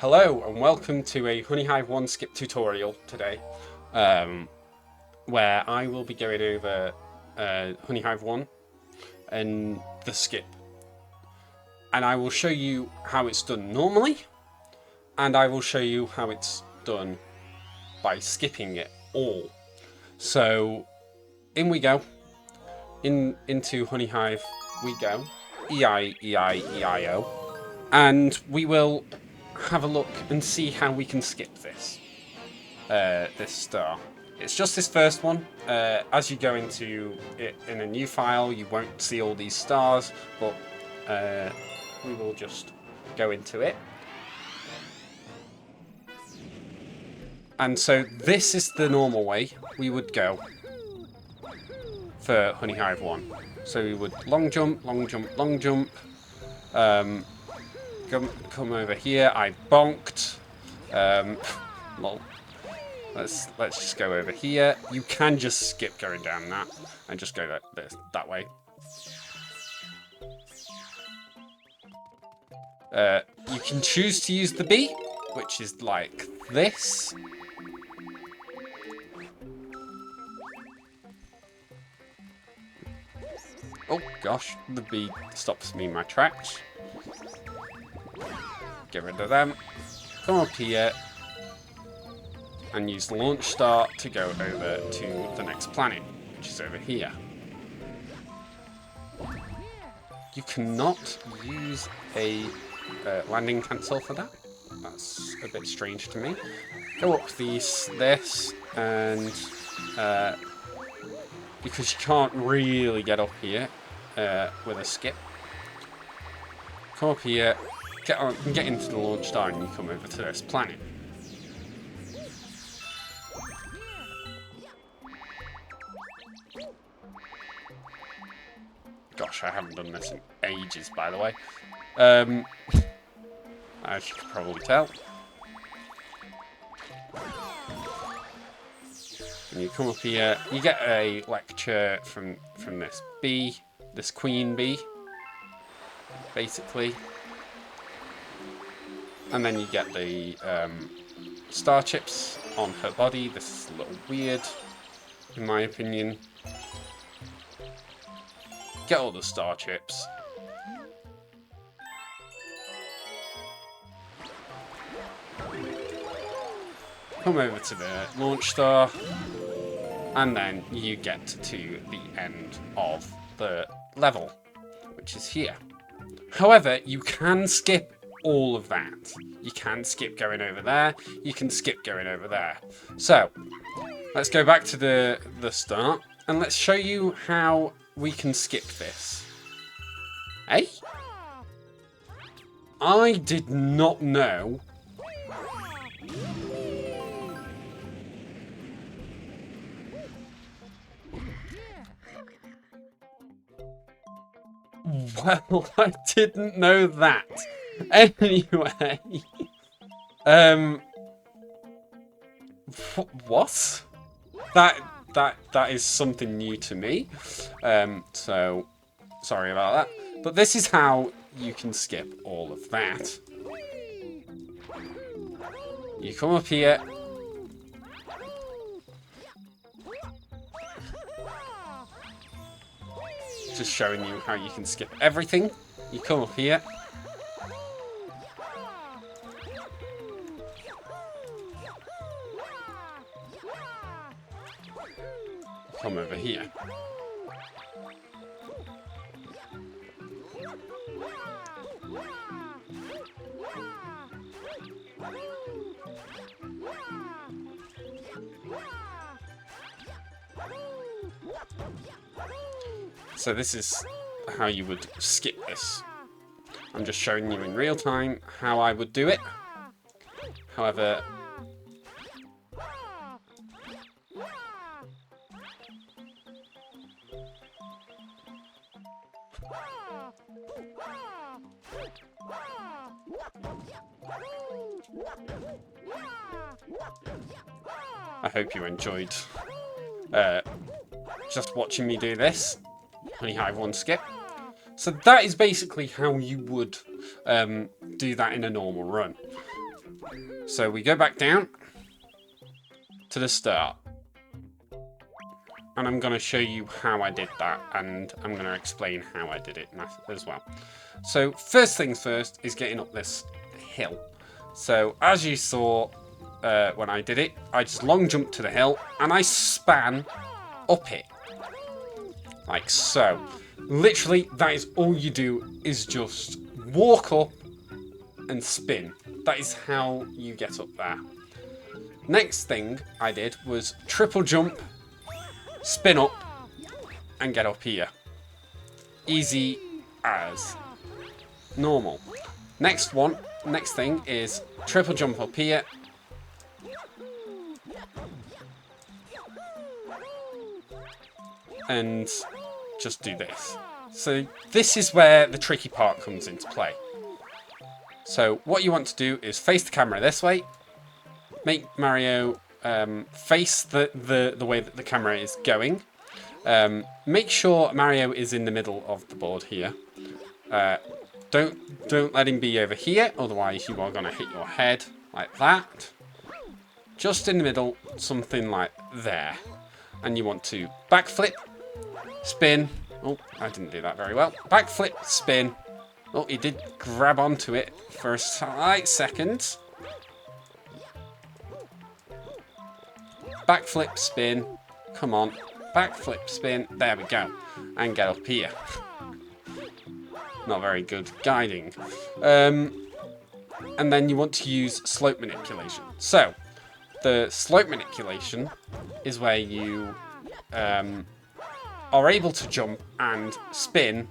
Hello and welcome to a Honeyhive 1 skip tutorial today, where I will be going over Honeyhive 1 and the skip. And I will show you how it's done normally, and I will show you how it's done by skipping it all. So, in we go. Into Honeyhive we go. E-I-E-I-E-I-O. And we will have a look and see how we can skip this star. It's just this first one. As you go into it in a new file, you won't see all these stars, but we will just go into it. And so this is the normal way we would go for Honeyhive 1. So we would long jump, long jump, long jump. Come over here. I bonked. Lol. Let's just go over here. You can just skip going down that and just go that way. You can choose to use the bee, which is like this. Oh gosh, the bee stops me in my tracks. Get rid of them. Come up here and use the launch star to go over to the next planet, which is over here. You cannot use a landing cancel for that. That's a bit strange to me. Go up this, and because you can't really get up here with a skip. Come up here. Get into the launch star and you come over to this planet. Gosh, I haven't done this in ages, by the way. As you can probably tell. And you come up here, you get a lecture from this bee, this queen bee, basically. And then you get the star chips on her body. This is a little weird, in my opinion. Get all the star chips. Come over to the launch star. And then you get to the end of the level, which is here. However, you can skip all of that. You can skip going over there. You can skip going over there. So, let's go back to the start and let's show you how we can skip this. Eh? I did not know. Well, I didn't know that. Anyway, what? That is something new to me. So sorry about that. But this is how you can skip all of that. You come up here. Just showing you how you can skip everything. You come up here. Come over here. So this is how you would skip this. I'm just showing you in real time how I would do it. However, I hope you enjoyed just watching me do this. Honeyhive 1 skip. So that is basically how you would do that in a normal run. So we go back down to the start. And I'm going to show you how I did that, and I'm going to explain how I did it as well. So first things first is getting up this hill. So as you saw when I did it, I just long jumped to the hill and I span up it. Like so. Literally, that is all you do, is just walk up and spin. That is how you get up there. Next thing I did was triple jump, spin up, and get up here. Easy as normal. Next thing is triple jump up here. And just do this. So this is where the tricky part comes into play. So what you want to do is face the camera this way. Make Mario face the way that the camera is going. Make sure Mario is in the middle of the board here. Don't let him be over here, otherwise you are going to hit your head like that. Just in the middle, something like there. And you want to backflip, spin. Oh, I didn't do that very well. Backflip, spin. Oh, he did grab onto it for a slight second. Backflip, spin. Come on. Backflip, spin. There we go. And get up here. Not very good guiding. And then you want to use slope manipulation. So, the slope manipulation is where you are able to jump and spin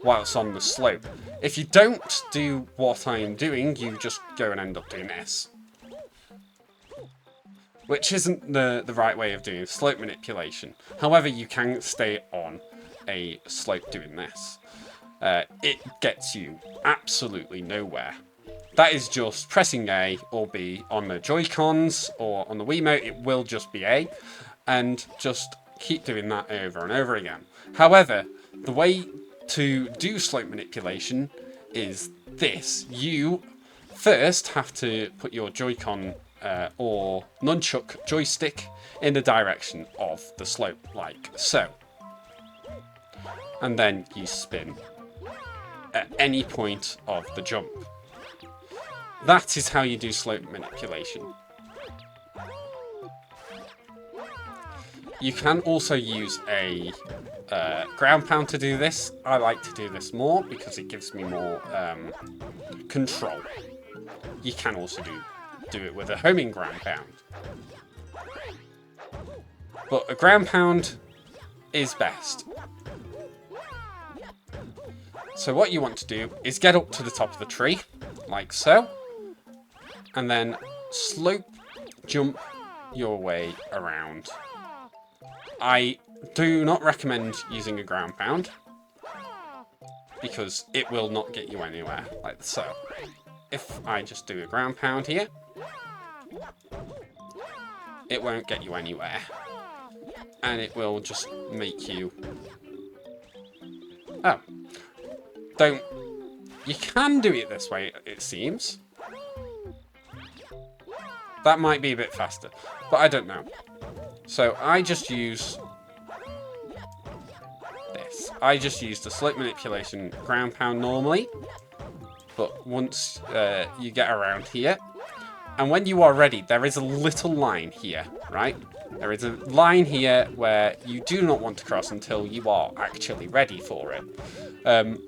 whilst on the slope. If you don't do what I am doing, you just go and end up doing this. Which isn't the right way of doing slope manipulation. However, you can stay on a slope doing this. It gets you absolutely nowhere. That is just pressing A or B on the Joy-Cons, or on the Wiimote, it will just be A, and just keep doing that over and over again. However, the way to do slope manipulation is this. You first have to put your Joy-Con or nunchuck joystick in the direction of the slope, like so. And then you spin at any point of the jump. That is how you do slope manipulation. You can also use a ground pound to do this. I like to do this more because it gives me more control. You can also do it with a homing ground pound. But a ground pound is best. So what you want to do is get up to the top of the tree, like so, and then slope jump your way around. I do not recommend using a ground pound, because it will not get you anywhere, like so. If I just do a ground pound here, it won't get you anywhere. And it will just make you... Oh. Don't... You can do it this way, it seems. That might be a bit faster, but I don't know. So I just use this. I just use the slope manipulation ground pound normally. But once you get around here, and when you are ready, there is a little line here, right? There is a line here where you do not want to cross until you are actually ready for it.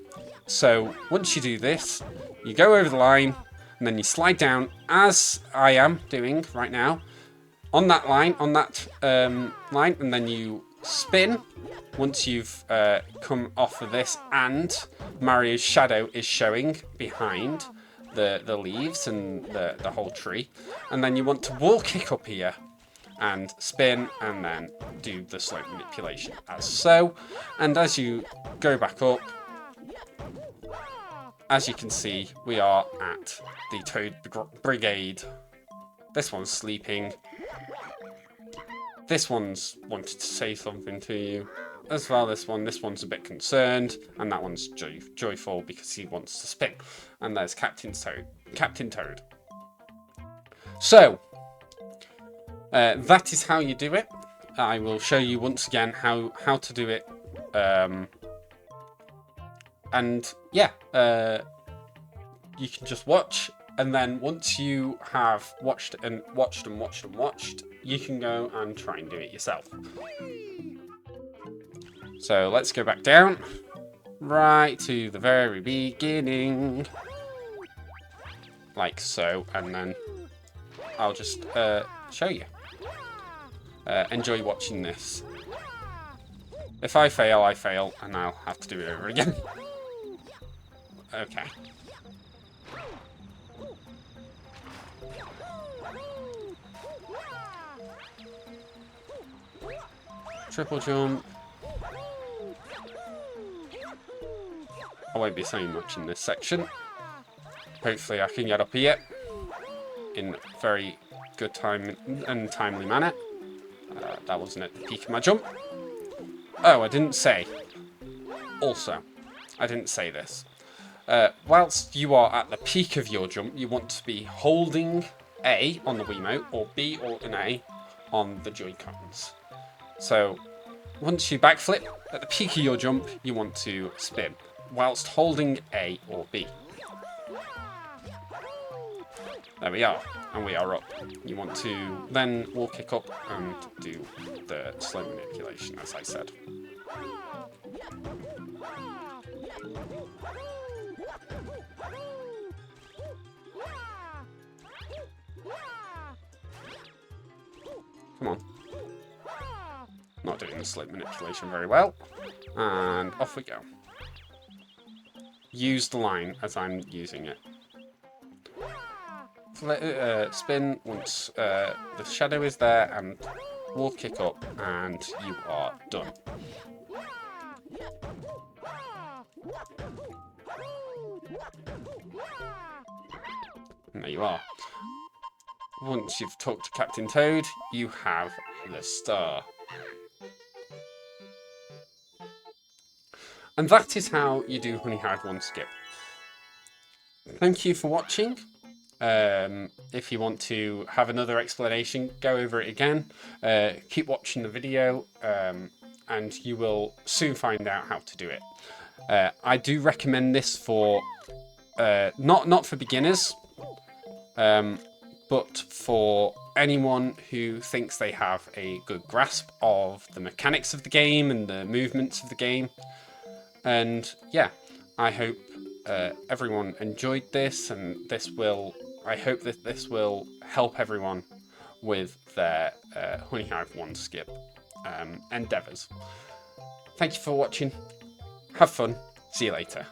So once you do this, you go over the line, and then you slide down, as I am doing right now, on that line, line, and then you spin once you've come off of this, and Mario's shadow is showing behind the leaves and the whole tree. And then you want to wall kick up here and spin, and then do the slope manipulation as so. And as you go back up, as you can see, we are at the Toad Brigade. This one's sleeping. This one's wanted to say something to you. As well, this one's a bit concerned, and that one's joyful because he wants to spin. And there's Captain Toad. So, that is how you do it. I will show you once again how to do it. And yeah, you can just watch, and then once you have watched, you can go and try and do it yourself. So let's go back down, right to the very beginning, like so, and then I'll just show you. Enjoy watching this. If I fail, I fail, and I'll have to do it over again. Okay. Triple jump. I won't be saying much in this section. Hopefully I can get up here in very good time and timely manner. That wasn't at the peak of my jump. Oh, I didn't say. Also, I didn't say this. Whilst you are at the peak of your jump, you want to be holding A on the Wiimote, or B or an A on the Joy-Cons. So, once you backflip, at the peak of your jump, you want to spin, whilst holding A or B. There we are, and we are up. You want to then wall kick up and do the slow manipulation, as I said. Come on. Not doing the slope manipulation very well. And off we go. Use the line as I'm using it. Spin once the shadow is there, and wall kick up, and you are done. And there you are. Once you've talked to Captain Toad, you have the star. And that is how you do Honeyhive 1 skip. Thank you for watching. If you want to have another explanation, go over it again. Keep watching the video, and you will soon find out how to do it. I do recommend this for not for beginners, but for anyone who thinks they have a good grasp of the mechanics of the game and the movements of the game. And yeah, I hope everyone enjoyed this, and I hope that this will help everyone with their Honeyhive 1 skip endeavours. Thank you for watching. Have fun. See you later.